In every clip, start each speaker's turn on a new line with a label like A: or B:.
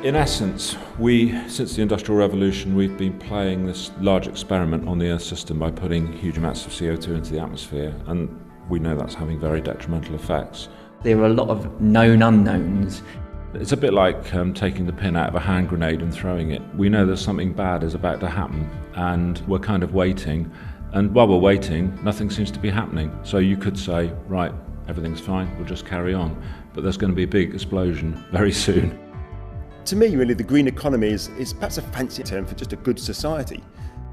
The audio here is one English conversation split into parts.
A: In essence, since the Industrial Revolution, we've been playing this large experiment on the Earth system by putting huge amounts of CO2 into the atmosphere, and we know that's having very detrimental effects.
B: There are a lot of known unknowns.
A: It's a bit like taking the pin out of a hand grenade and throwing it. We know that something bad is about to happen, and we're kind of waiting. And while we're waiting, nothing seems to be happening. So you could say, right, everything's fine, we'll just carry on. But there's going to be a big explosion very soon.
C: To me, really, the green economy is perhaps a fancy term for just a good society.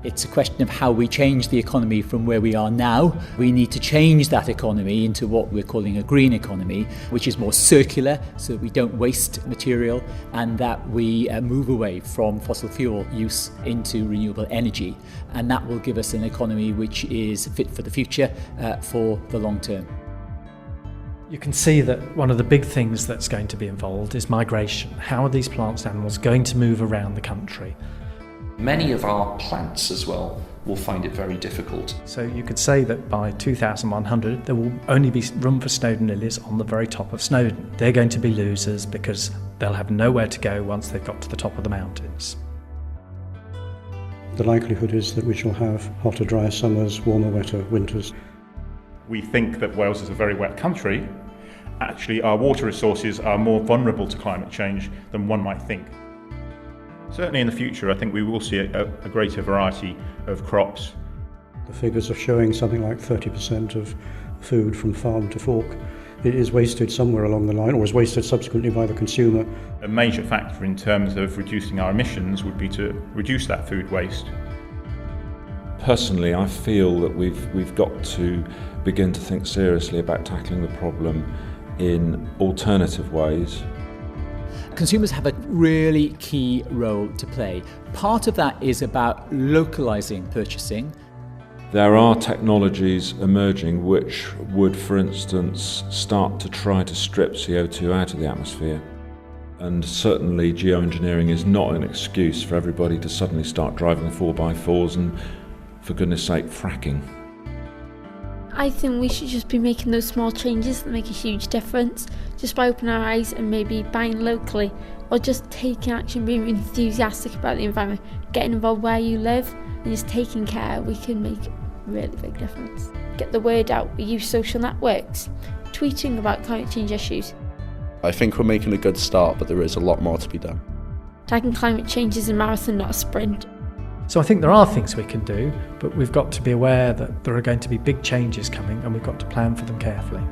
D: It's a question of how we change the economy from where we are now. We need to change that economy into what we're calling a green economy, which is more circular, so that we don't waste material and that we move away from fossil fuel use into renewable energy. And that will give us an economy which is fit for the future, for the long term.
E: You can see that one of the big things that's going to be involved is migration. How are these plants and animals going to move around the country?
F: Many of our plants as well will find it very difficult.
E: So you could say that by 2100 there will only be room for Snowdon lilies on the very top of Snowdon. They're going to be losers because they'll have nowhere to go once they've got to the top of the mountains.
G: The likelihood is that we shall have hotter, drier summers, warmer, wetter winters.
H: We think that Wales is a very wet country. Actually, our water resources are more vulnerable to climate change than one might think. Certainly in the future, I think we will see a greater variety of crops.
G: The figures are showing something like 30% of food from farm to fork. It is wasted somewhere along the line, or is wasted subsequently by the consumer.
H: A major factor in terms of reducing our emissions would be to reduce that food waste.
A: Personally, I feel that we've got to begin to think seriously about tackling the problem in alternative ways.
D: Consumers have a really key role to play. Part of that is about localising purchasing.
A: There are technologies emerging which would, for instance, start to try to strip CO2 out of the atmosphere. And certainly geoengineering is not an excuse for everybody to suddenly start driving 4x4s and, for goodness sake, fracking.
I: I think we should just be making those small changes that make a huge difference, just by opening our eyes and maybe buying locally, or just taking action, being enthusiastic about the environment, getting involved where you live, and just taking care. We can make a really big difference. Get the word out. We use social networks, tweeting about climate change issues.
J: I think we're making a good start, but there is a lot more to be done.
I: Tackling climate change is a marathon, not a sprint.
E: So I think there are things we can do, but we've got to be aware that there are going to be big changes coming and we've got to plan for them carefully.